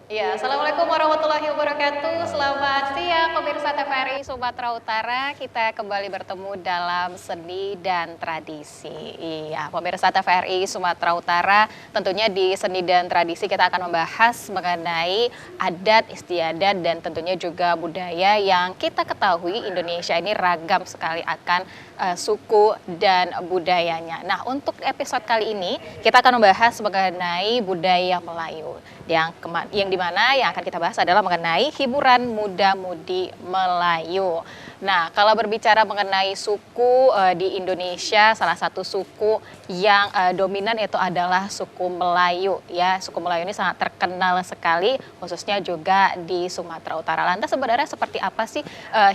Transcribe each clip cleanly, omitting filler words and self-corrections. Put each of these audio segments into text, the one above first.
Ya, Assalamualaikum warahmatullahi wabarakatuh. Selamat siang pemirsa TVRI Sumatera Utara. Kita kembali bertemu dalam seni dan tradisi. Iya, pemirsa TVRI Sumatera Utara, tentunya di seni dan tradisi kita akan membahas mengenai adat istiadat dan tentunya juga budaya yang kita ketahui Indonesia ini ragam sekali akan suku dan budayanya. Nah, untuk episode kali ini kita akan membahas mengenai budaya Melayu yang dimana yang akan kita bahas adalah mengenai hiburan muda-mudi Melayu. Nah, kalau berbicara mengenai suku di Indonesia, salah satu suku yang dominan itu adalah suku Melayu. Ya, suku Melayu ini sangat terkenal sekali, khususnya juga di Sumatera Utara. Lantas sebenarnya seperti apa sih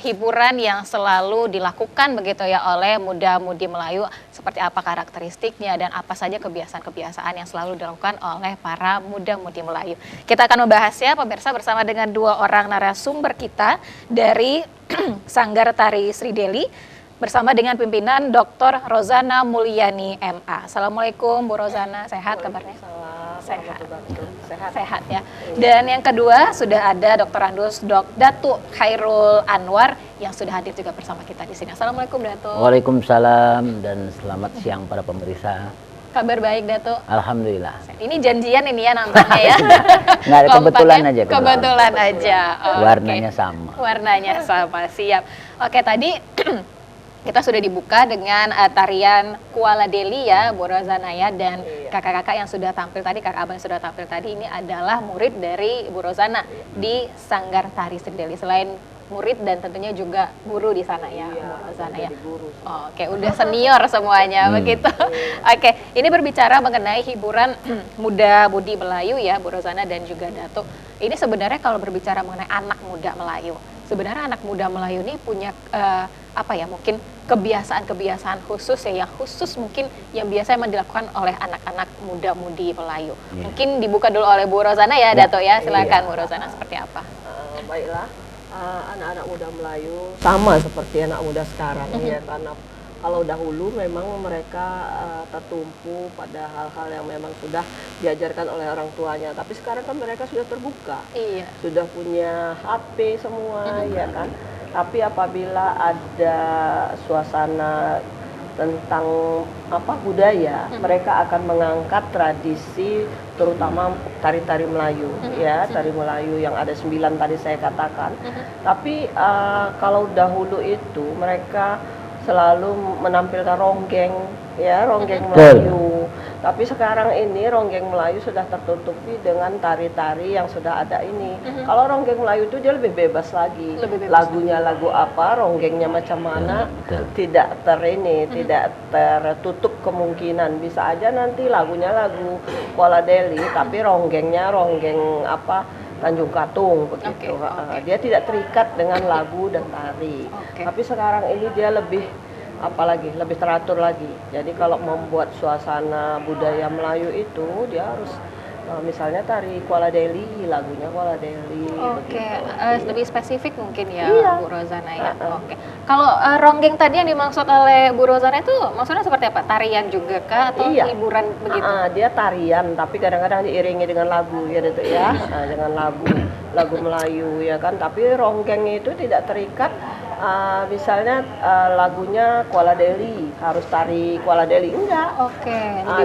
hiburan yang selalu dilakukan begitu ya oleh muda-mudi Melayu? Seperti apa karakteristiknya dan apa saja kebiasaan-kebiasaan yang selalu dilakukan oleh para muda-mudi Melayu? Kita akan membahasnya pemirsa bersama dengan dua orang narasumber kita dari Sanggar Tari Sri Deli bersama dengan pimpinan Dr. Rozana Mulyani MA. Assalamualaikum Bu Rozana, sehat kabarnya? Sehat. Sehat ya. Dan yang kedua sudah ada Dr. Andus Datuk Khairul Anwar yang sudah hadir juga bersama kita di sini. Assalamualaikum Datuk. Waalaikumsalam dan selamat siang para pemirsa. Kabar baik Datuk? Alhamdulillah. Ini janjian ini ya nampaknya ya. Nggak ada kebetulan ya? aja. Kebetulan aja. Warnanya Okay. sama. Warnanya sama, siap. Oke, tadi kita sudah dibuka dengan tarian Kuala Deli ya, Bu Rozana ya, dan kakak-kakak yang sudah tampil tadi, kakak abang yang sudah tampil tadi ini adalah murid dari Bu Rozana di Sanggar Tari Sri Deli. Selain murid dan tentunya juga guru di sana ya, Bu Rozana ya. Oke, udah senior semuanya begitu. Oke, ini berbicara mengenai hiburan muda-mudi Melayu ya, Bu Rozana dan juga Datuk. Ini sebenarnya kalau berbicara mengenai anak muda Melayu, sebenarnya anak muda Melayu ini punya mungkin kebiasaan-kebiasaan khusus ya, yang khusus mungkin yang biasa memang dilakukan oleh anak-anak muda-mudi Melayu. Mungkin dibuka dulu oleh Bu Rozana ya, Datuk ya. Silakan Bu Rozana, seperti apa? Baiklah. Anak-anak muda Melayu sama seperti anak muda sekarang ya, karena kalau dahulu memang mereka tertumpu pada hal-hal yang memang sudah diajarkan oleh orang tuanya, tapi sekarang kan mereka sudah terbuka, sudah punya HP semua ya kan. Tapi apabila ada suasana tentang budaya, mereka akan mengangkat tradisi terutama tari-tari Melayu ya, tari Melayu yang ada 9 tadi saya katakan. Tapi kalau dahulu itu mereka selalu menampilkan ronggeng ya, ronggeng Melayu. Tapi sekarang ini ronggeng Melayu sudah tertutupi dengan tari-tari yang sudah ada ini. Kalau ronggeng Melayu itu dia lebih bebas lagi. Lagunya lagu apa, ronggengnya macam mana, tidak tidak tertutup kemungkinan. Bisa aja nanti lagunya lagu Kuala Deli, tapi ronggengnya ronggeng Tanjung Katung begitu. Dia tidak terikat dengan lagu dan tari. Tapi sekarang ini dia lebih teratur lagi. Jadi kalau membuat suasana budaya Melayu itu dia harus misalnya tari Kuala Deli, lagunya Kuala Deli. Lebih spesifik mungkin ya, Bu Rozana ya. Kalau ronggeng tadi yang dimaksud oleh Bu Rozana itu maksudnya seperti apa? Tarian juga kah atau hiburan begitu? Dia tarian, tapi kadang-kadang diiringi dengan lagu ya, gitu ya. Dengan lagu Melayu ya kan. Tapi ronggeng itu tidak terikat. Misalnya lagunya Kuala Deli, harus tari Kuala Deli, enggak.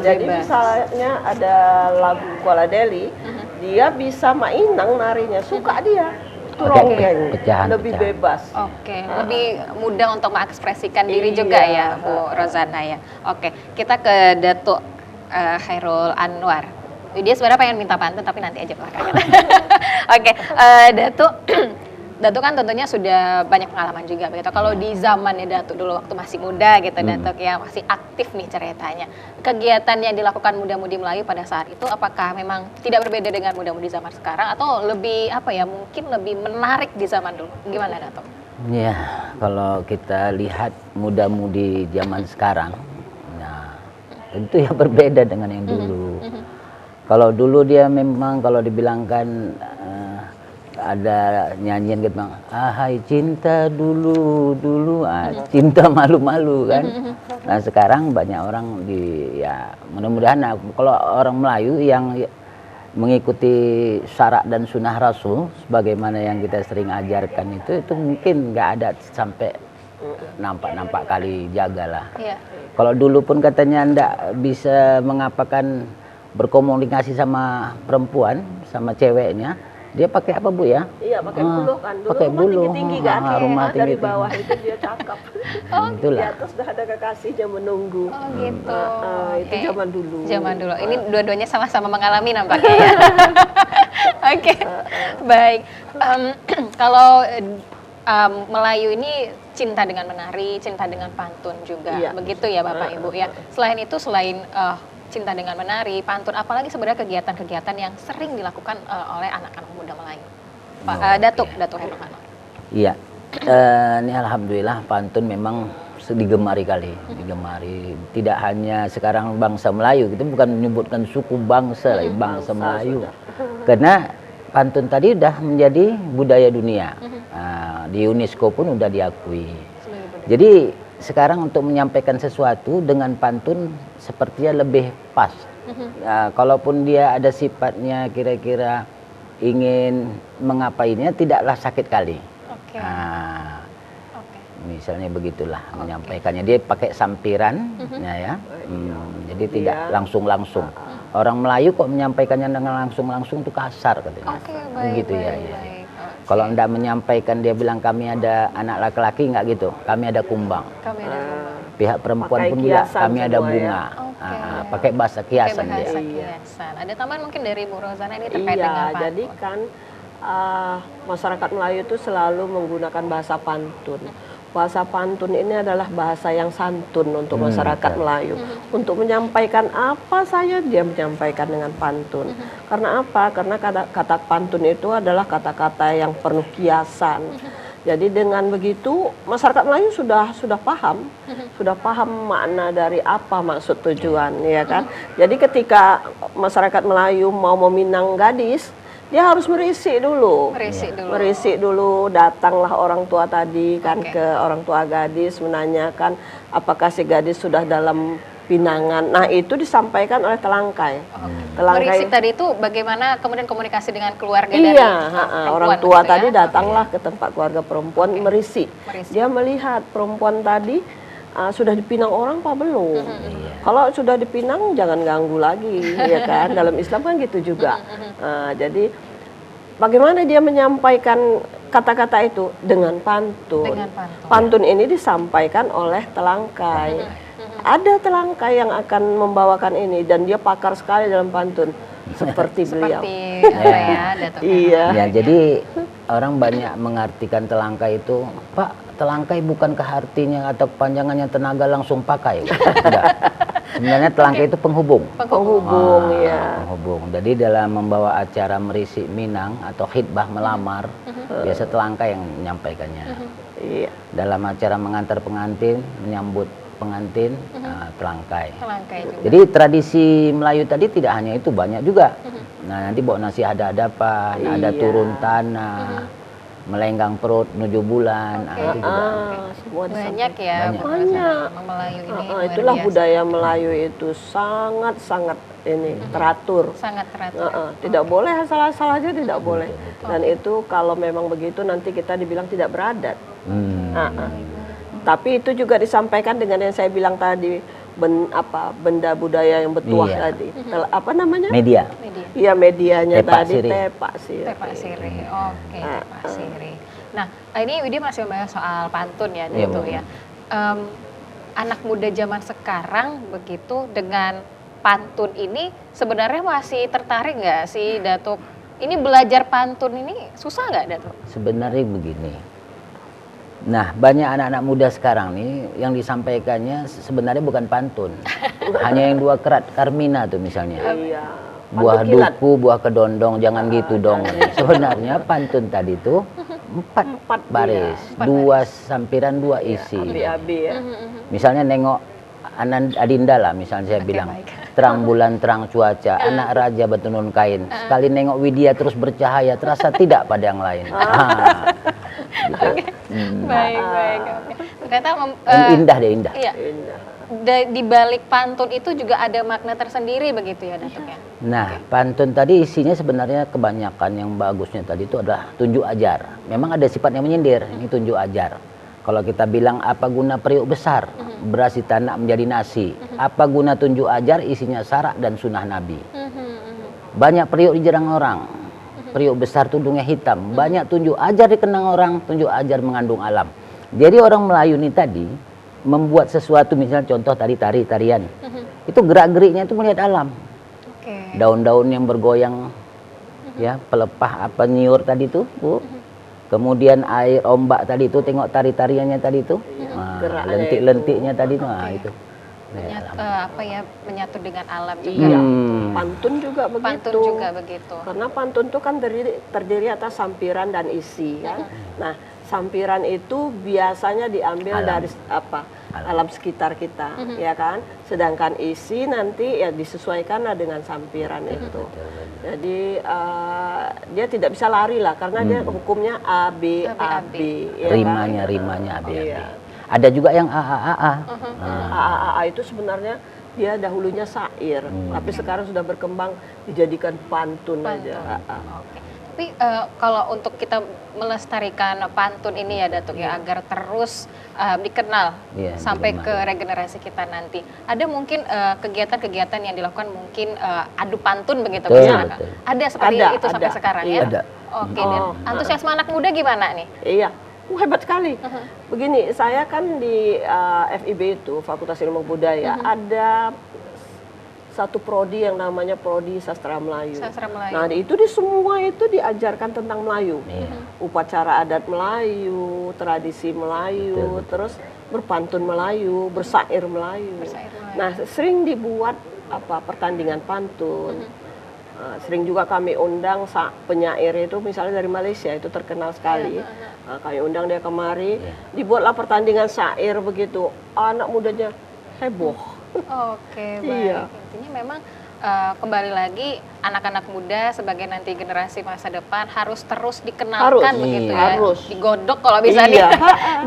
Jadi misalnya ada lagu Kuala Deli, dia bisa mainang narinya, suka dia. Itu ronggeng, lebih bebas. Lebih mudah untuk mengekspresikan diri juga ya, Bu Rozana ya. Kita ke Datuk Khairul Anwar. Dia sebenarnya pengen minta pantun tapi nanti aja belakangan. Datuk. Datuk kan tentunya sudah banyak pengalaman juga begitu. Kalau di zamannya Datuk dulu waktu masih muda gitu, Datuk ya masih aktif nih ceritanya. Kegiatan yang dilakukan muda-mudi Melayu pada saat itu apakah memang tidak berbeda dengan muda-mudi zaman sekarang atau lebih mungkin lebih menarik di zaman dulu? Gimana Datuk? Ya, kalau kita lihat muda-mudi zaman sekarang, nah tentu ya berbeda dengan yang dulu. Kalau dulu dia memang kalau dibilangkan ada nyanyian gitu, ahai cinta dulu cinta malu-malu kan. Nah sekarang banyak orang mudah-mudahan kalau orang Melayu yang mengikuti syarak dan sunnah Rasul sebagaimana yang kita sering ajarkan itu mungkin nggak ada sampai nampak kali jagalah. Iya. Kalau dulu pun katanya ndak bisa mengapakan berkomunikasi sama perempuan, sama ceweknya, dia pakai apa Bu ya? Iya, pakai buluh kan. Dulu pakai rumah buluh. tinggi-tinggi kan. Rumah Dari tinggi-tinggi. bawah itu dia cakap. Di Itulah. atas sudah ada kekasihnya menunggu. Oh gitu. Itu Oke. zaman dulu. Zaman dulu. Ini dua-duanya sama-sama mengalami nampaknya ya. Oke. Baik. Kalau Melayu ini cinta dengan menari, cinta dengan pantun juga. Iya. Begitu ya Bapak Ibu ya. Selain itu, selain cinta dengan menari, pantun, apalagi sebenarnya kegiatan-kegiatan yang sering dilakukan oleh anak-anak muda Melayu. Pak Datuk Heru Anwar. Iya. Ini alhamdulillah pantun memang digemari kali, digemari. Tidak hanya sekarang bangsa Melayu, kita bukan menyebutkan suku bangsa, bangsa Melayu. Karena pantun tadi sudah menjadi budaya dunia. Di UNESCO pun sudah diakui. Jadi sekarang untuk menyampaikan sesuatu dengan pantun sepertinya lebih pas. Kalaupun dia ada sifatnya kira-kira ingin mengapainya, tidaklah sakit kali. Oke. Misalnya begitulah menyampaikannya. Dia pakai sampiran, ya. Jadi tidak langsung-langsung. Orang Melayu kok menyampaikannya dengan langsung-langsung itu kasar katanya. Oke, baik. Begitu ya. Baik. Kalau Anda menyampaikan dia bilang kami ada anak laki-laki, nggak gitu. Kami ada kumbang. Kami ada Pihak perempuan Pakai pun juga kiasan kami ada semua ya. bunga. Oke. Pakai bahasa kiasan Pakai dia. bahasa kiasan. Ada tambahan mungkin dari Bu Rozana ini terkait dengan Iya, pantun. jadi kan masyarakat Melayu itu selalu menggunakan bahasa pantun. Bahasa pantun ini adalah bahasa yang santun untuk masyarakat Melayu. Untuk menyampaikan apa saja dia menyampaikan dengan pantun. Karena apa? Karena kata pantun itu adalah kata-kata yang penuh kiasan. Jadi dengan begitu masyarakat Melayu sudah paham makna dari apa maksud tujuan, ya kan? Jadi ketika masyarakat Melayu mau meminang gadis, dia harus merisi dulu. Merisi dulu, datanglah orang tua tadi kan ke orang tua gadis menanyakan apakah si gadis sudah dalam pinangan. Nah, itu disampaikan oleh telangkai. Merisi tadi itu bagaimana kemudian komunikasi dengan keluarga dari orang tua begitu tadi ya? datanglah ke tempat keluarga perempuan merisi. Dia melihat perempuan tadi sudah dipinang orang apa belum. Kalau sudah dipinang jangan ganggu lagi, ya kan? Dalam Islam kan gitu juga. Jadi bagaimana dia menyampaikan kata-kata itu dengan pantun. Pantun ini disampaikan oleh telangkai. Ada telangkai yang akan membawakan ini dan dia pakar sekali dalam pantun seperti beliau. Datuk. Iya. Ya, jadi orang banyak mengartikan telangkai itu, Pak, telangkai bukankah artinya atau kepanjangannya tenaga langsung pakai? Enggak. Sebenarnya telangkai itu penghubung. Penghubung, ya. Penghubung. Jadi dalam membawa acara merisi Minang atau khidbah melamar, biasa telangkai yang menyampaikannya. Iya. Dalam acara mengantar pengantin, menyambut pengantin, telangkai. Juga. Jadi tradisi Melayu tadi tidak hanya itu, banyak juga. Nah, nanti bawa nasi ada-adapan, ada turun tanah, melenggang perut menuju bulan, itu juga. Semua banyak ya. Banyak. Melayu ini. Itulah budaya Melayu itu sangat-sangat ini teratur. Sangat teratur. Tidak boleh asal-asal aja, tidak boleh. Dan itu kalau memang begitu nanti kita dibilang tidak beradat. Tapi itu juga disampaikan dengan yang saya bilang tadi, benda budaya yang bertuah tadi. Apa namanya? Media. Iya, medianya Tepak tadi siri. tepak siri. Tepak siri. Oke, tepak siri. Nah, ini Widya masih membahas soal pantun ya, gitu ya. Anak muda zaman sekarang begitu dengan pantun ini sebenarnya masih tertarik nggak sih, Datuk? Ini belajar pantun ini susah nggak, Datuk? Sebenarnya begini. Nah, banyak anak-anak muda sekarang nih yang disampaikannya sebenarnya bukan pantun. Hanya yang 2 kerat Karmina tuh misalnya. Iya. Buah duku, buah kedondong, jangan gitu dong. Sebenarnya pantun tadi tuh 4 baris, 2 sampiran, 2 isi. Abi-abi ya. Misalnya nengok Adinda lah, misalnya saya bilang terang bulan, terang cuaca, anak raja bertenun kain. Sekali nengok Widya terus bercahaya, terasa tidak pada yang lain. Baik. Ternyata indah deh, indah. Iya. di balik pantun itu juga ada makna tersendiri begitu ya Datuk ya? Nah, pantun tadi isinya sebenarnya kebanyakan yang bagusnya tadi itu adalah tunjuk ajar. Memang ada sifat yang menyindir, ini tunjuk ajar. Kalau kita bilang apa guna periuk besar, beras ditanak menjadi nasi. Apa guna tunjuk ajar, isinya syarak dan sunnah Nabi. Banyak periuk dijerang orang, periuk besar tudungnya hitam. Banyak tunjuk ajar dikenang orang, tunjuk ajar mengandung alam. Jadi orang Melayu ini tadi membuat sesuatu, misalnya contoh tadi tarian, itu gerak-geriknya itu melihat alam. Daun-daun yang bergoyang, ya pelepah apa nyiur tadi itu, Bu. Kemudian air ombak tadi itu, tengok tari-tariannya tadi itu, lentik-lentiknya tadi itu, itu. Menyatu dengan alam juga. Iya. Pantun juga begitu. Pantun juga begitu. Karena pantun itu kan terdiri atas sampiran dan isi, kan. Nah, sampiran itu biasanya diambil dari alam sekitar kita, ya kan. Sedangkan isi nanti ya disesuaikan dengan sampiran itu. Jadi dia tidak bisa lari lah, karena dia hukumnya A B A B. Ya rimanya A B A B. Ada juga yang A A A A. A itu sebenarnya dia dahulunya syair, tapi sekarang sudah berkembang dijadikan pantun aja. Tapi kalau untuk kita melestarikan pantun ini ya Datuk ya, agar terus dikenal sampai ke regenerasi kita nanti, ada mungkin kegiatan-kegiatan yang dilakukan, mungkin adu pantun begitu misalnya. Ada seperti itu sampai sekarang ya? Ada. Oke, dan antusiasme anak muda gimana nih? Iya, hebat sekali. Begini, saya kan di FIB itu, Fakultas Ilmu Budaya, ada satu prodi yang namanya Prodi Sastra Melayu. Nah, itu di semua itu diajarkan tentang Melayu. Upacara adat Melayu, tradisi Melayu, terus berpantun Melayu, bersair Melayu. Nah, sering dibuat pertandingan pantun. Sering juga kami undang penyair itu misalnya dari Malaysia, itu terkenal sekali. Kami undang dia kemari, dibuatlah pertandingan syair begitu. Anak mudanya heboh. Oke, baik. Intinya memang kembali lagi anak-anak muda sebagai nanti generasi masa depan harus terus dikenalkan begitu ya. Digodok kalau bisa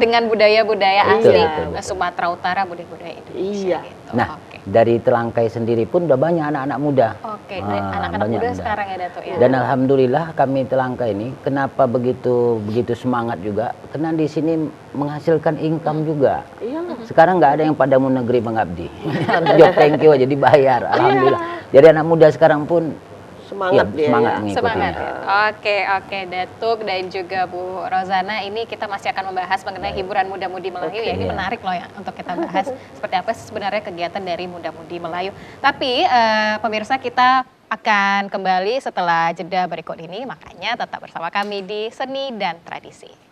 dengan budaya-budaya asli Sumatera Utara, budaya-budaya Indonesia gitu. Nah, dari Telangkai sendiri pun udah banyak anak-anak muda. Anak-anak muda sekarang ya Datuk ya. Dan alhamdulillah kami Telangkai ini kenapa begitu semangat juga? Karena di sini menghasilkan income juga. Sekarang nggak ada yang padamu negeri mengabdi. Job thank you aja dibayar, alhamdulillah. Jadi anak muda sekarang pun semangat semangat. Oke Datuk dan juga Bu Rozana, ini kita masih akan membahas mengenai hiburan muda-mudi Melayu ya. Ini menarik loh ya untuk kita bahas seperti apa sebenarnya kegiatan dari muda-mudi Melayu. Tapi pemirsa, kita akan kembali setelah jeda berikut ini, makanya tetap bersama kami di Seni dan Tradisi.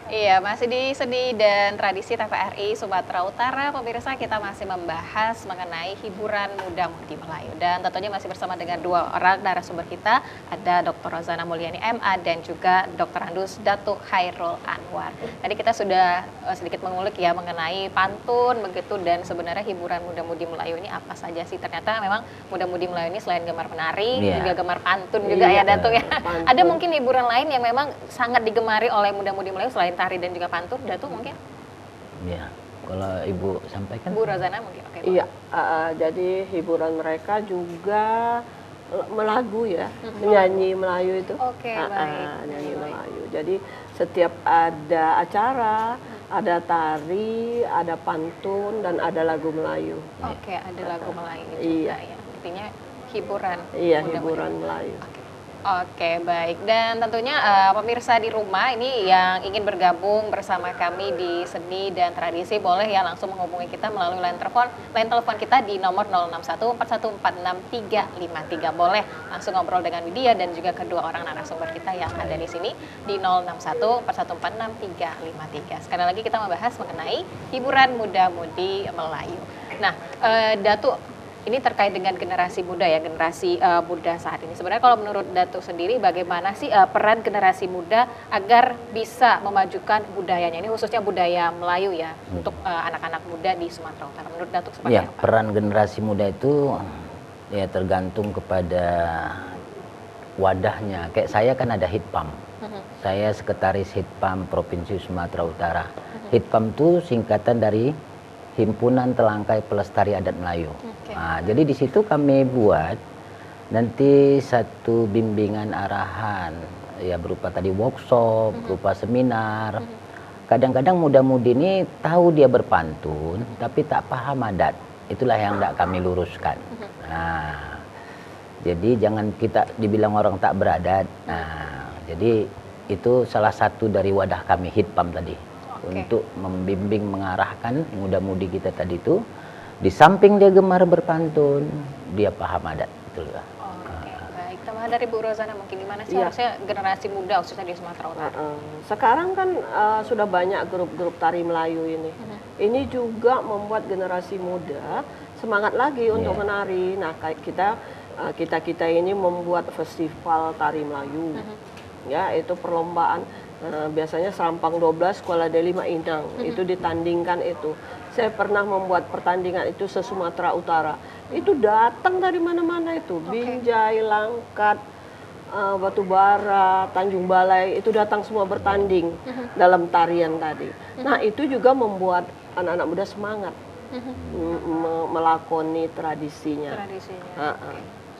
Iya, masih di Seni dan Tradisi TVRI Sumatera Utara. Pemirsa, kita masih membahas mengenai hiburan muda-mudi Melayu. Dan tentunya masih bersama dengan dua orang narasumber kita. Ada Dr. Rozana Mulyani MA dan juga Dr. Andus Datuk Khairul Anwar. Tadi kita sudah sedikit mengulik ya mengenai pantun begitu, dan sebenarnya hiburan muda-mudi Melayu ini apa saja sih. Ternyata memang muda-mudi Melayu ini selain gemar menari, juga gemar pantun juga ya Datuk ya. Pantun. Ada mungkin hiburan lain yang memang sangat digemari oleh muda-mudi Melayu selain tari dan juga pantun, Datuk mungkin? Ya, kalau Ibu sampaikan. Bu Rozana mungkin, oke. Iya, jadi hiburan mereka juga melagu ya, menyanyi Melayu itu. Oke, baik. Nyanyi Baik. Melayu. Jadi setiap ada acara, ada tari, ada pantun, dan ada lagu Melayu. Oke, ada lagu Melayu juga Iya. ya. Intinya hiburan. Iya, muda-mudi. hiburan Melayu. Oke, baik. Dan tentunya pemirsa di rumah ini yang ingin bergabung bersama kami di Seni dan Tradisi boleh ya langsung menghubungi kita melalui line telepon kita di nomor 06141463353. Boleh langsung ngobrol dengan Widya dan juga kedua orang narasumber kita yang ada di sini di 06141463353. Sekali lagi kita membahas mengenai hiburan muda-mudi Melayu. Nah, Datuk, ini terkait dengan generasi muda ya, generasi muda saat ini. Sebenarnya kalau menurut Datuk sendiri bagaimana sih peran generasi muda agar bisa memajukan budayanya? Ini khususnya budaya Melayu ya, untuk anak-anak muda di Sumatera Utara. Menurut Datuk seperti Ya, apa? peran generasi muda itu ya tergantung kepada wadahnya. Kayak saya kan ada Hitpam. Saya sekretaris Hitpam Provinsi Sumatera Utara. Hitpam itu singkatan dari Himpunan Telangkai Pelestari Adat Melayu. Oke. Nah, jadi di situ kami buat nanti satu bimbingan arahan ya berupa tadi workshop, berupa seminar. Kadang-kadang muda-mudi ini tahu dia berpantun tapi tak paham adat. Itulah yang tidak kami luruskan. Nah, jadi jangan kita dibilang orang tak beradat. Nah, jadi itu salah satu dari wadah kami Hitpam tadi. Untuk membimbing, mengarahkan muda-mudi kita tadi itu, di samping dia gemar berpantun, dia paham adat. Betul ya? Oke, baik. Tambahan dari Bu Rozana mungkin gimana sih Iya. harusnya generasi muda khususnya di Sumatera Utara? Sekarang kan sudah banyak grup-grup tari Melayu ini. Ini juga membuat generasi muda semangat lagi untuk menari. Nah, kayak kita ini membuat festival tari Melayu. Ya, itu perlombaan. Biasanya Serampang 12, Kuala Deli, Inang itu ditandingkan itu. Saya pernah membuat pertandingan itu se-Sumatera Utara. Itu datang dari mana-mana itu. Binjai, Langkat, Batubara, Tanjung Balai itu datang semua bertanding dalam tarian tadi. Nah, itu juga membuat anak-anak muda semangat melakoni tradisinya.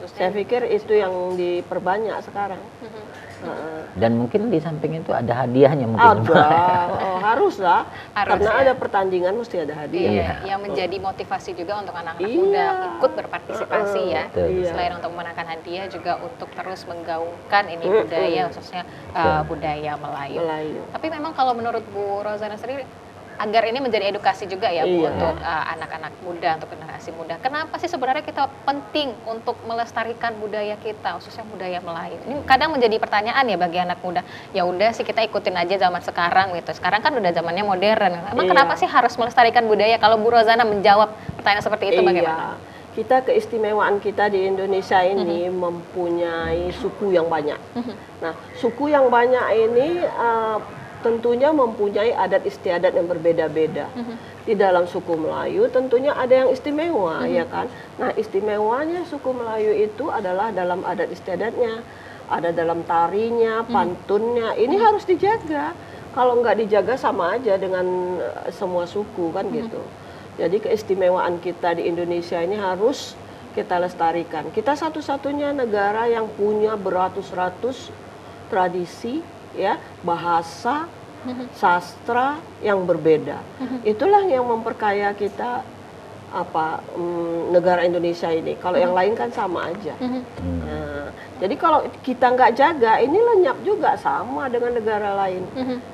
Saya pikir itu yang diperbanyak sekarang. Dan mungkin di samping itu ada hadiahnya mungkin. Harus lah. Harus, Karena ya. ada pertandingan mesti ada hadiah. Iya, yang menjadi motivasi juga untuk anak-anak muda ikut berpartisipasi ya. Betul. Selain untuk memenangkan hadiah juga untuk terus menggaungkan ini budaya khususnya budaya Melayu. Tapi memang kalau menurut Bu Rozana sendiri agar ini menjadi edukasi juga ya Bu untuk anak-anak muda, untuk generasi muda. Kenapa sih sebenarnya kita penting untuk melestarikan budaya kita, khususnya budaya Melayu? Ini kadang menjadi pertanyaan ya bagi anak muda. Ya udah sih kita ikutin aja zaman sekarang gitu. Sekarang kan udah zamannya modern. Emang kenapa sih harus melestarikan budaya? Kalau Bu Rozana menjawab pertanyaan seperti itu bagaimana? Kita keistimewaan kita di Indonesia ini mempunyai suku yang banyak. Nah, suku yang banyak ini tentunya mempunyai adat istiadat yang berbeda-beda. Di dalam suku Melayu tentunya ada yang istimewa, ya kan? Nah, istimewanya suku Melayu itu adalah dalam adat istiadatnya, ada dalam tarinya, pantunnya. Ini harus dijaga. Kalau nggak dijaga sama aja dengan semua suku kan gitu. Jadi keistimewaan kita di Indonesia ini harus kita lestarikan. Kita satu-satunya negara yang punya beratus-ratus tradisi, ya, bahasa, sastra yang berbeda. Itulah yang memperkaya kita negara Indonesia ini. Kalau yang lain kan sama aja. Nah, jadi kalau kita nggak jaga, ini lenyap juga sama dengan negara lain.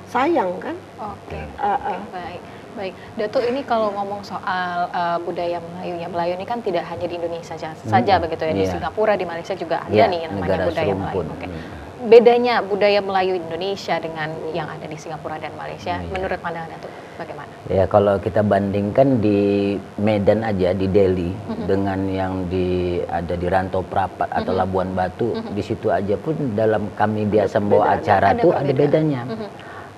Sayang kan? Oke, baik. Baik, Datuk, ini kalau ngomong soal budaya Melayu ya, Melayu ini kan tidak hanya di Indonesia saja begitu ya, di Singapura, di Malaysia juga ada nih yang namanya negara budaya serumpun. Melayu. Oke. bedanya budaya Melayu Indonesia dengan yang ada di Singapura dan Malaysia, menurut pandangan Datuk bagaimana? Ya kalau kita bandingkan di Medan aja, di Delhi, dengan yang ada di Rantau Prapat atau Labuan Batu, di situ aja pun dalam kami biasa membawa acara tuh ada bedanya.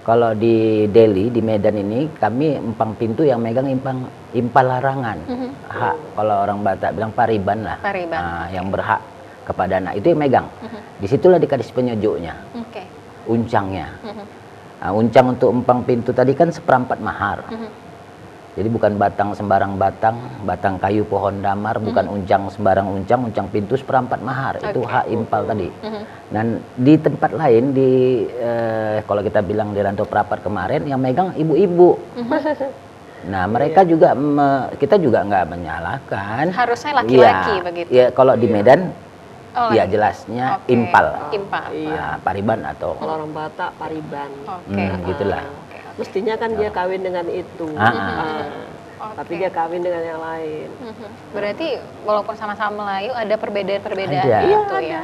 Kalau di Delhi, di Medan ini, kami empang pintu yang megang impal larangan. Hak, kalau orang Batak bilang pariban lah. Pariban. Yang berhak kepada anak, itu yang megang. Disitulah dikasih penyojoknya, uncangnya. Uncang untuk empang pintu tadi kan 1/4 mahar. Jadi bukan batang sembarang batang kayu pohon damar, bukan uncang sembarang uncang pintu 1/4 mahar. Itu hak impal tadi. Dan di tempat lain, kalau kita bilang di Rantau Prapat kemarin, yang megang ibu-ibu. Nah mereka juga, kita juga nggak menyalahkan. Harusnya laki-laki begitu. Ya kalau di Medan, ya jelasnya impal. Pariban atau Kalau orang Batak pariban. Gitulah. Mestinya kan dia kawin dengan itu. Tapi dia kawin dengan yang lain. Berarti walaupun sama-sama Melayu ada perbedaan-perbedaan Ada. gitu ya.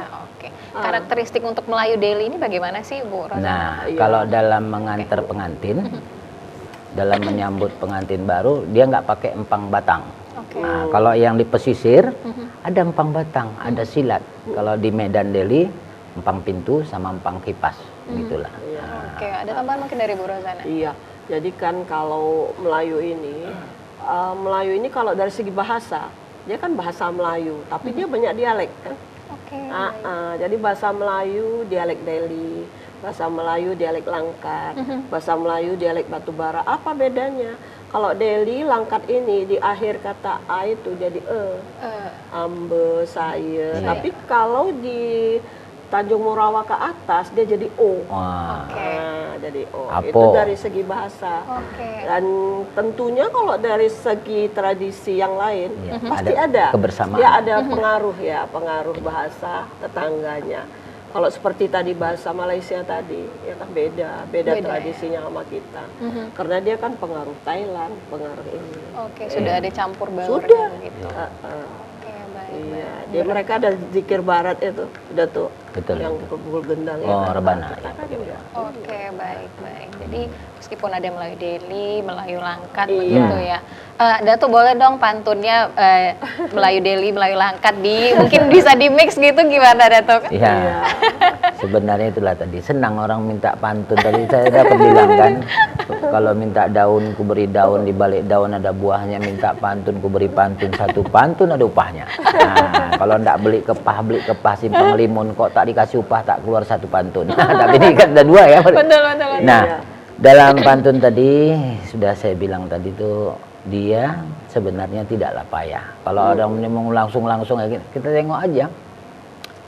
Karakteristik untuk Melayu Delhi ini bagaimana sih Bu Rosa? Nah, kalau dalam mengantar pengantin, dalam menyambut pengantin baru, dia nggak pakai empang batang. Nah, kalau yang di pesisir, ada empang batang, ada silat. Kalau di Medan Delhi, empang pintu sama empang kipas, gitulah. Ada tambahan mungkin dari Bu Rozana? Iya, jadi kan kalau Melayu ini kalau dari segi bahasa, dia kan bahasa Melayu, tapi dia banyak dialek kan. Jadi bahasa Melayu dialek Delhi, bahasa Melayu dialek Langkat, bahasa Melayu dialek Batubara. Apa bedanya? Kalau Delhi Langkat ini di akhir kata a itu jadi ambe, saya. Tapi kalau di Tanjung Morawa ke atas dia jadi o. Jadi o. Apo. Itu dari segi bahasa. Dan tentunya kalau dari segi tradisi yang lain pasti ada kebersamaan. Ya ada pengaruh bahasa tetangganya. Kalau seperti tadi bahasa Malaysia tadi, ya kan beda tradisinya sama kita. Karena dia kan pengaruh Thailand, pengaruh ini. Sudah ada campur baur Sudah. gitu. Iya, dia mereka ada zikir barat itu, udah tuh. Betul. Yang pukul gendang rebana. Baik. Jadi meskipun ada Melayu Delhi, Melayu Langkat begitu ya. Datuk boleh dong pantunnya Melayu Delhi, Melayu Langkat mungkin bisa di mix gitu, gimana Datuk? Iya. Sebenarnya itulah tadi, senang orang minta pantun. Tadi saya dapat bilang kan, kalau minta daun ku beri daun, di balik daun ada buahnya, minta pantun ku beri pantun, 1 pantun ada upahnya. Nah, kalau ndak beli kepah simpang limun, kok tak dikasih upah, tak keluar 1 pantun. Tapi ini kan ada 2 ya. Betul. Nah, dalam pantun tadi sudah saya bilang tadi tuh, dia sebenarnya tidaklah payah. Kalau orang ngomong langsung kita tengok aja.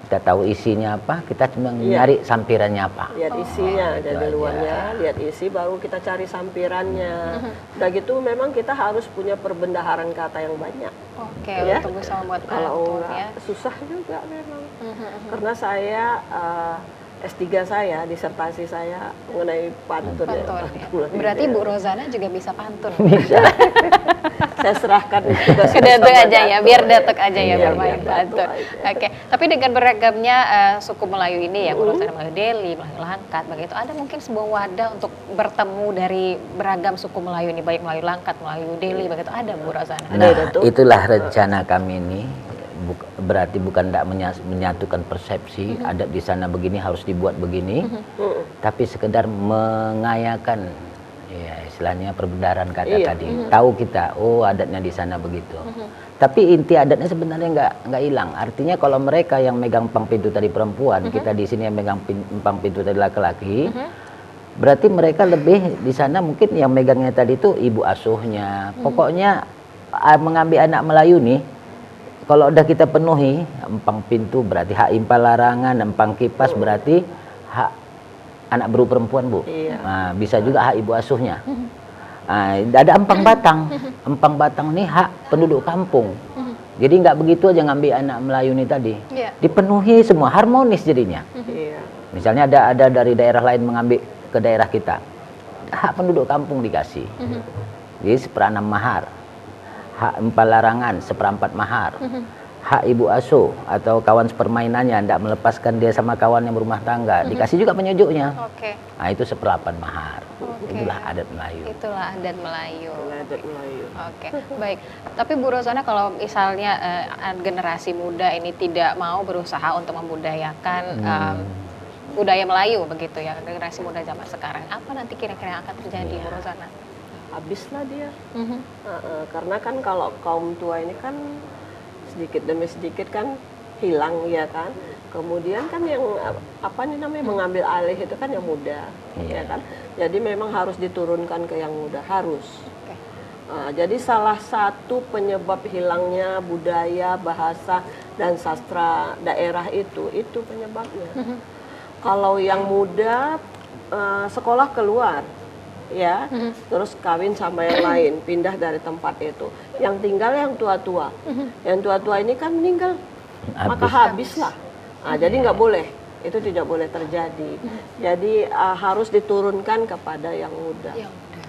Kita tahu isinya apa, kita cuma nyari sampirannya apa. Lihat isinya, dari luarnya, lihat isi, baru kita cari sampirannya. Udah gitu memang kita harus punya perbendaharaan kata yang banyak. Untuk bisa membuat kalau enggak, susah juga memang. Karena saya S3 saya, disertasi saya mengenai pantun. Berarti Bu Rozana juga bisa pantun. Bisa. Saya serahkan ke Datuk aja ya, biar Datuk aja ya bermain pantun. Tapi dengan beragamnya suku Melayu ini ya, Bu Rozana, Melayu Delhi, Melayu Langkat, begitu, ada mungkin sebuah wadah untuk bertemu dari beragam suku Melayu ini, baik Melayu Langkat, Melayu Delhi, begitu, ada Bu Rozana? Nah, itulah rencana kami ini. Berarti bukan tidak menyatukan persepsi, adat di sana begini harus dibuat begini, tapi sekedar mengayakan, ya istilahnya perbendaharaan kata tadi. Tahu kita, adatnya di sana begitu. Tapi inti adatnya sebenarnya nggak hilang. Artinya kalau mereka yang megang empang pintu tadi perempuan, kita di sini yang megang empang pintu tadi laki-laki, berarti mereka lebih di sana mungkin yang megangnya tadi itu ibu asuhnya. Pokoknya mengambil anak Melayu nih. Kalau udah kita penuhi, empang pintu berarti hak impal larangan, empang kipas berarti hak anak baru perempuan, Bu. Nah, bisa juga hak ibu asuhnya. Nah, ada empang batang. Empang batang ini hak penduduk kampung. Jadi nggak begitu aja ngambil anak Melayu ini tadi. Dipenuhi semua, harmonis jadinya. Misalnya ada dari daerah lain mengambil ke daerah kita. Hak penduduk kampung dikasih. Jadi 1/6 mahar. Hak empal larangan 1/4 mahar. hak ibu asuh atau kawan sepermainannya, tidak melepaskan dia sama kawan yang berumah tangga, dikasih juga penyujuknya. Oke. Nah itu 1/8 mahar. Oke. Itulah adat Melayu. Itulah adat Melayu. Adat Melayu. Oke, baik. Tapi Bu Rozana, kalau misalnya generasi muda ini tidak mau berusaha untuk membudayakan budaya Melayu begitu ya, generasi muda zaman sekarang, apa nanti kira-kira yang akan terjadi, Bu Rozana? Habislah dia. Karena kan kalau kaum tua ini kan sedikit demi sedikit kan hilang ya kan. Kemudian kan yang mengambil alih itu kan yang muda, ya kan. Jadi memang harus diturunkan ke yang muda, harus. Jadi salah satu penyebab hilangnya budaya, bahasa dan sastra daerah itu penyebabnya. Kalau yang muda sekolah keluar, ya, terus kawin sama yang lain, pindah dari tempat itu. Yang tinggal yang tua-tua. Yang tua-tua ini kan meninggal, maka habislah. Jadi nggak boleh, itu tidak boleh terjadi. Jadi harus diturunkan kepada yang muda.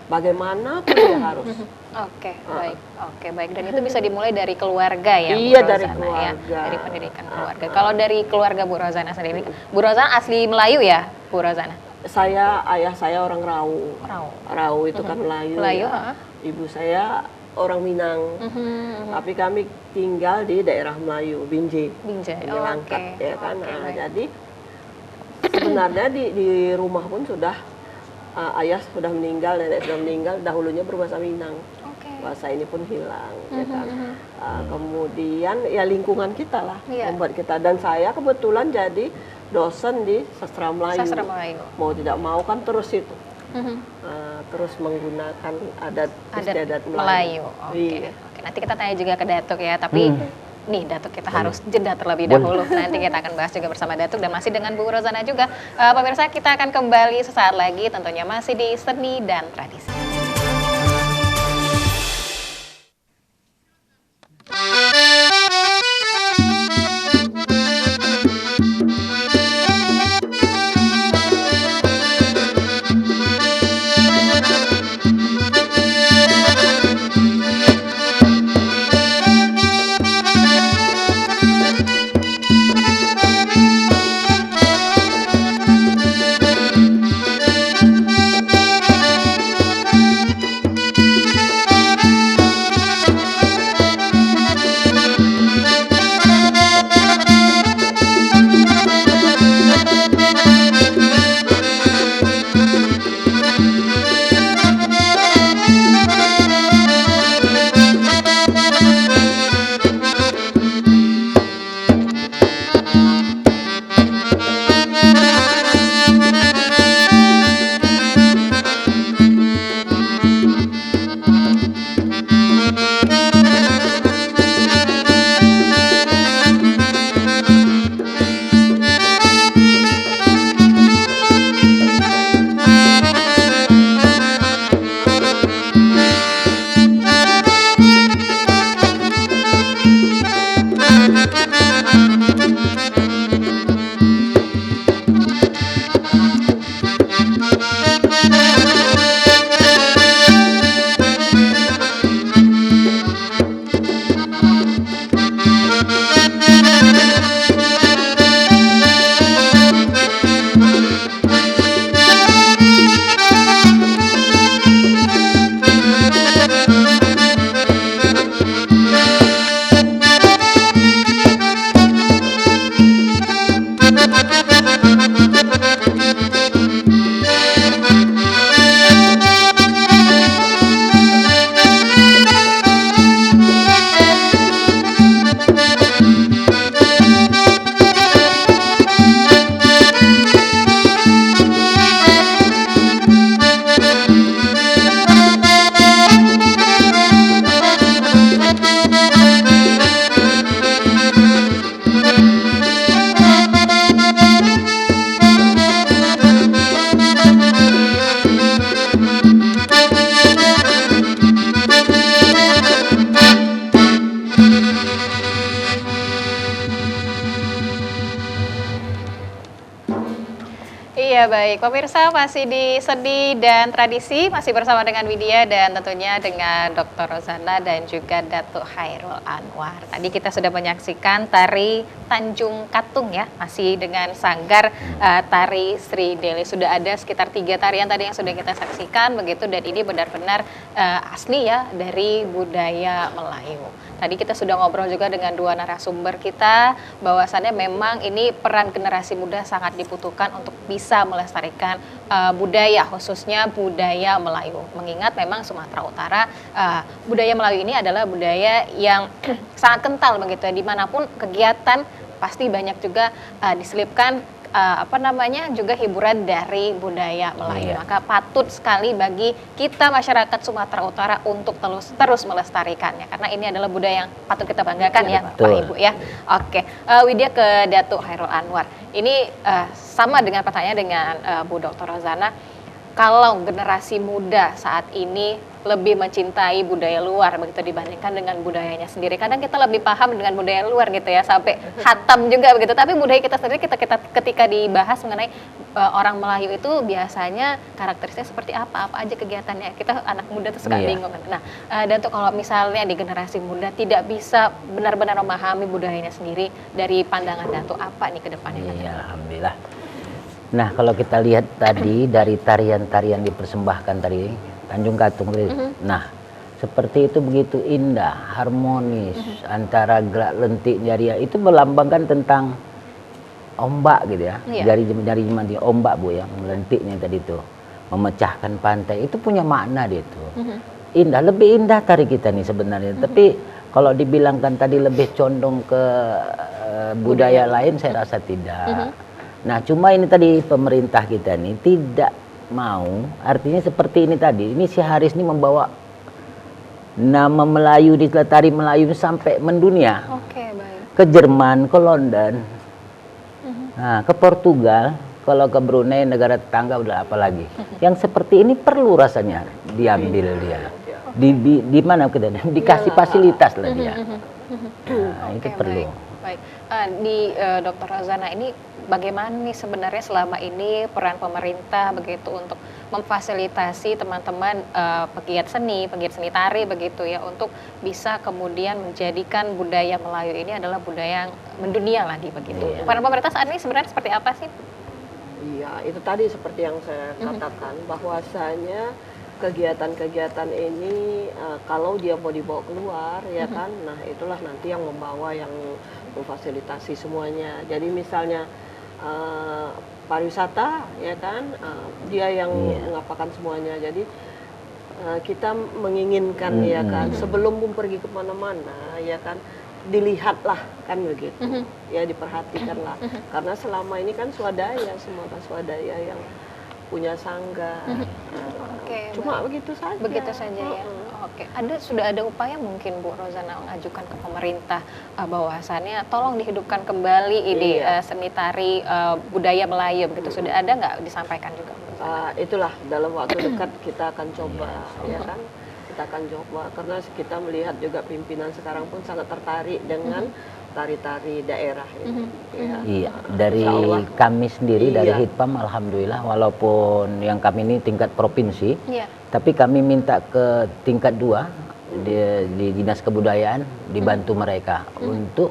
Bagaimana pun dia harus. Oke, baik. Dan itu bisa dimulai dari keluarga ya, Iya, Bu dari Rozana, keluarga. ya, dari pendidikan keluarga. Kalau dari keluarga Bu Rozana sendiri, Bu Rozana asli Melayu ya, Bu Rozana? Ayah saya orang Rau. Rau itu kan Melayu. Ya. Ibu saya orang Minang. Tapi kami tinggal di daerah Melayu, Binjai. Langkat, ya kan. Jadi sebenarnya di rumah pun sudah ayah sudah meninggal, nenek sudah meninggal, dahulunya berbahasa Minang. Bahasa ini pun hilang, ya kan. Kemudian ya lingkungan kita lah membuat kita, dan saya kebetulan jadi dosen di sastra Melayu. Mau tidak mau kan terus itu. Terus menggunakan adat istiadat Melayu. Oke. Nanti kita tanya juga ke Datuk ya, tapi nih Datuk kita harus jeda terlebih dahulu. Nanti kita akan bahas juga bersama Datuk dan masih dengan Bu Rozana juga. Pemirsa, kita akan kembali sesaat lagi, tentunya masih di Seni dan Tradisi. Iya baik, pemirsa masih di Seni dan Tradisi, masih bersama dengan Widya dan tentunya dengan Dr. Rozana dan juga Datuk Khairul Anwar. Tadi kita sudah menyaksikan tari Tanjung Katung ya, masih dengan sanggar tari Sri Deli. Sudah ada sekitar 3 tarian tadi yang sudah kita saksikan begitu, dan ini benar-benar asli ya dari budaya Melayu. Tadi kita sudah ngobrol juga dengan 2 narasumber kita, bahwasannya memang ini peran generasi muda sangat dibutuhkan untuk bisa melestarikan budaya, khususnya budaya Melayu. Mengingat memang Sumatera Utara, budaya Melayu ini adalah budaya yang sangat kental begitu ya, dimanapun kegiatan pasti banyak juga diselipkan juga hiburan dari budaya Melayu. Maka patut sekali bagi kita masyarakat Sumatera Utara untuk terus melestarikannya, karena ini adalah budaya yang patut kita banggakan ya Bapak Ibu ya. Oke, Widya ke Datuk Khairul Anwar. Ini sama dengan pertanyaan dengan Bu Dr. Rozana. Kalau generasi muda saat ini lebih mencintai budaya luar begitu dibandingkan dengan budayanya sendiri. Kadang kita lebih paham dengan budaya luar gitu ya, sampai hatam juga begitu. Tapi budaya kita sendiri ketika dibahas mengenai orang Melayu itu biasanya karakteristiknya seperti apa aja kegiatannya. Kita anak muda tuh suka bingung. Nah, dan untuk kalau misalnya di generasi muda tidak bisa benar-benar memahami budayanya sendiri, dari pandangan Datuk apa nih ke depannya? Iya, alhamdulillah. Nah, kalau kita lihat tadi dari tarian-tarian dipersembahkan tadi Tanjung Katung tadi. Nah, seperti itu begitu indah, harmonis antara gerak lentik jariah, itu melambangkan tentang ombak gitu ya. Jari ombak Bu yang lentiknya tadi itu memecahkan pantai, itu punya makna dia itu. Indah, lebih indah tari kita nih sebenarnya. Tapi kalau dibilangkan tadi lebih condong ke budaya lain, saya rasa tidak. Nah, cuma ini tadi pemerintah kita nih tidak mau, artinya seperti ini tadi, ini si Haris ini membawa nama Melayu di tari Melayu sampai mendunia. Oke, baik. Ke Jerman, ke London, nah, ke Portugal, kalau ke Brunei negara tetangga udah apalagi. Yang seperti ini perlu rasanya diambil dia. Di mana kita dikasih fasilitas lah dia. Nah, itu perlu. Baik. Di Dr. Rozana ini bagaimana nih sebenarnya selama ini peran pemerintah begitu untuk memfasilitasi teman-teman pegiat seni tari begitu ya, untuk bisa kemudian menjadikan budaya Melayu ini adalah budaya yang mendunia lagi begitu. Peran pemerintah saat ini sebenarnya seperti apa sih? Iya, itu tadi seperti yang saya katakan, bahwasanya kegiatan-kegiatan ini kalau dia mau dibawa keluar ya kan, nah itulah nanti yang membawa, yang memfasilitasi semuanya. Jadi misalnya pariwisata ya kan, dia yang mengapakan semuanya. Jadi kita menginginkan ya kan, sebelum pun pergi kemana-mana ya kan, dilihatlah kan begitu, ya diperhatikanlah. Karena selama ini kan swadaya, semua kan swadaya yang punya sanggar. Cuma begitu saja. Begitu saja ya. Oke. Sudah ada upaya mungkin Bu Rozana mengajukan ke pemerintah bahwasannya tolong dihidupkan kembali ide seni tari budaya Melayu begitu. Sudah ada nggak disampaikan juga? Itulah dalam waktu dekat kita akan coba ya kan. Kita akan coba karena kita melihat juga pimpinan sekarang pun sangat tertarik dengan tari-tari daerah ini. Iya, dari kami sendiri dari Hitpam alhamdulillah, walaupun yang kami ini tingkat provinsi, tapi kami minta ke tingkat 2 di Dinas Kebudayaan dibantu mereka untuk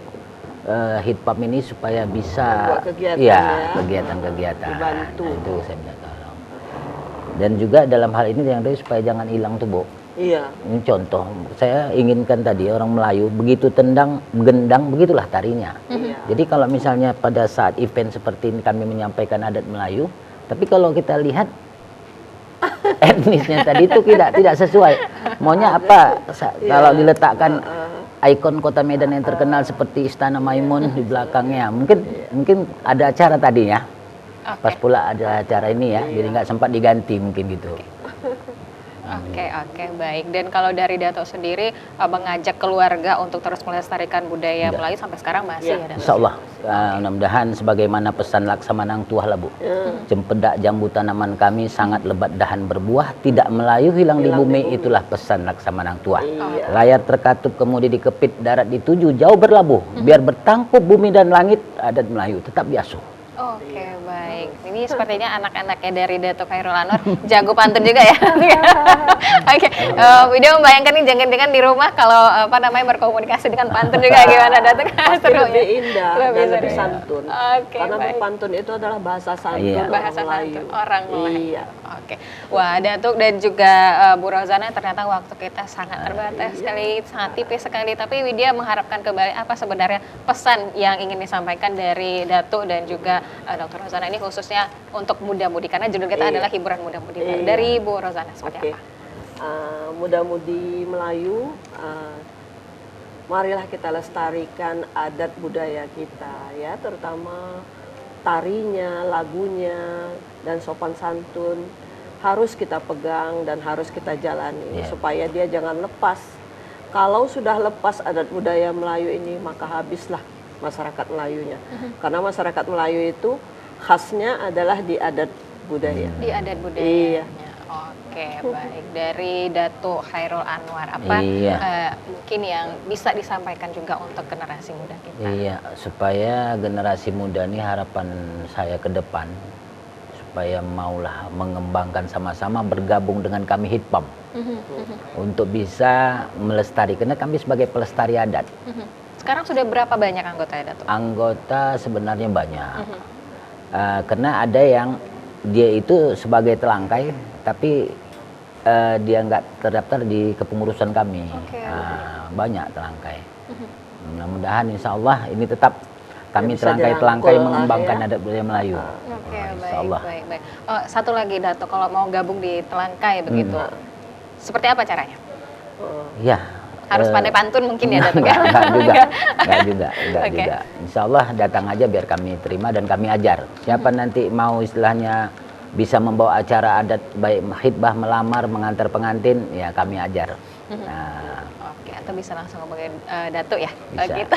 Hitpam ini supaya bisa kegiatan-kegiatan dibantu. Nah, itu saya minta tolong. Dan juga dalam hal ini yang tadi supaya jangan hilang tuh Bu. Iya. Ini contoh, saya inginkan tadi orang Melayu begitu gendang begitulah tarinya. Jadi kalau misalnya pada saat event seperti ini kami menyampaikan adat Melayu, tapi kalau kita lihat etnisnya tadi itu tidak sesuai. Maunya apa? Kalau diletakkan ikon Kota Medan yang terkenal seperti Istana Maimun di belakangnya, mungkin ada acara tadinya. Pas pula ada acara ini ya, jadi nggak sempat diganti mungkin gitu. Oke, baik. Dan kalau dari Datuk sendiri mengajak keluarga untuk terus melestarikan budaya Melayu sampai sekarang masih ya, Datuk? Insya Allah, mudah-mudahan sebagaimana pesan Laksamana Tuah lah Bu. Cempedak jambu tanaman kami sangat lebat dahan berbuah, tidak Melayu hilang di bumi, itulah pesan Laksamana Tuah. Layar terkatup kemudian dikepit, darat dituju, jauh berlabuh, biar bertangkup bumi dan langit, adat Melayu tetap diasuh. Oke, baik. Ini sepertinya anak-anaknya dari Datuk Khairul Anwar jago pantun juga ya. Oke, Widya membayangkan nih jangan-jangan di rumah kalau berkomunikasi dengan pantun juga gimana Datuk? Pasti lebih indah dan seru lebih ya. santun. Oke, Karena baik. berpantun itu adalah bahasa santun Iya. orang Bahasa Melayu. santun orang Melayu. Iya. Oke. Wah, Datuk dan juga Bu Rozana, ternyata waktu kita sangat terbatas sekali, sangat tipis sekali. Tapi Widya mengharapkan kembali apa sebenarnya pesan yang ingin disampaikan dari Datuk dan juga Dr. Rozana ini khususnya untuk muda-mudi karena judul kita adalah hiburan muda-mudi. Dari Bu Rozana seperti apa? Muda-mudi Melayu, marilah kita lestarikan adat budaya kita ya, terutama tarinya, lagunya, dan sopan santun harus kita pegang dan harus kita jalani supaya dia jangan lepas. Kalau sudah lepas adat budaya Melayu ini, maka habislah masyarakat Melayunya. Karena masyarakat Melayu itu khasnya adalah di adat budaya. Di adat budaya. Iya. Oke, baik. Dari Datuk Khairul Anwar, apa mungkin yang bisa disampaikan juga untuk generasi muda kita? Iya, supaya generasi muda ini harapan saya ke depan supaya maulah mengembangkan sama-sama bergabung dengan kami Hitpam untuk bisa melestarikan, karena kami sebagai pelestari adat. Sekarang sudah berapa banyak anggota ya Datuk? Anggota sebenarnya banyak, karena ada yang dia itu sebagai telangkai tapi dia nggak terdaftar di kepengurusan kami. Banyak telangkai. Mudah-mudahan insya Allah ini tetap kami telangkai mengembangkan adat budaya Melayu. Oke, Insya Allah. baik. Satu lagi Datuk, kalau mau gabung di telangkai begitu, seperti apa caranya? Ya. Harus pandai pantun mungkin ya Datuk? Enggak juga. Okay. Insya Allah datang aja biar kami terima dan kami ajar. Siapa nanti mau istilahnya bisa membawa acara adat baik khitbah, melamar, mengantar pengantin, ya kami ajar. Oke, atau bisa langsung ngomongin Datuk ya? Bisa. Gitu.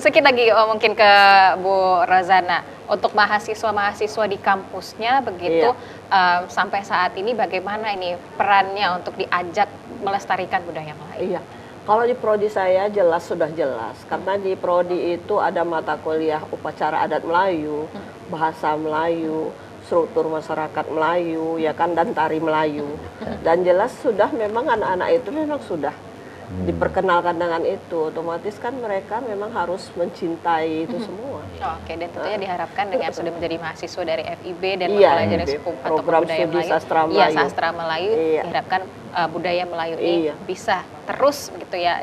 Sedikit lagi mungkin ke Bu Rozana, untuk mahasiswa-mahasiswa di kampusnya begitu, sampai saat ini bagaimana ini perannya untuk diajak melestarikan budaya Melayu? Iya. Kalau di prodi saya sudah jelas, karena di prodi itu ada mata kuliah upacara adat Melayu, bahasa Melayu, struktur masyarakat Melayu, ya kan, dan tari Melayu. Dan jelas sudah memang anak-anak itu memang sudah diperkenalkan dengan itu, otomatis kan mereka memang harus mencintai itu semua. Oke, dan tentunya diharapkan dengan sudah menjadi mahasiswa dari FIB dan Iya, mempelajari FIB, atau program budaya studi Melayu, sastra iya, Melayu. sastra Melayu, diharapkan budaya Melayu ini bisa terus begitu ya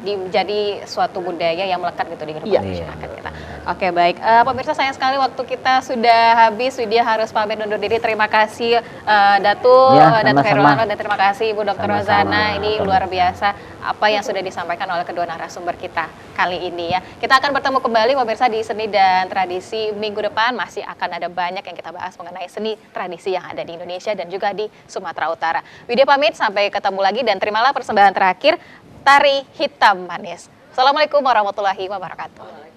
menjadi suatu budaya yang melekat gitu di kehidupan masyarakat kita. Oke, baik. Pemirsa, sayang sekali waktu kita sudah habis. Widya harus pamit undur diri. Terima kasih Datuk Khairul Anwar, dan terima kasih Ibu Dr. Rozana. Ini luar biasa apa yang sudah disampaikan oleh kedua narasumber kita kali ini ya. Kita akan bertemu kembali pemirsa di Seni dan Tradisi minggu depan. Masih akan ada banyak yang kita bahas mengenai seni tradisi yang ada di Indonesia dan juga di Sumatera Utara. Widya pamit, sampai ketemu lagi dan terimalah persembahan terakhir, Tari Hitam Manis. Assalamualaikum warahmatullahi wabarakatuh.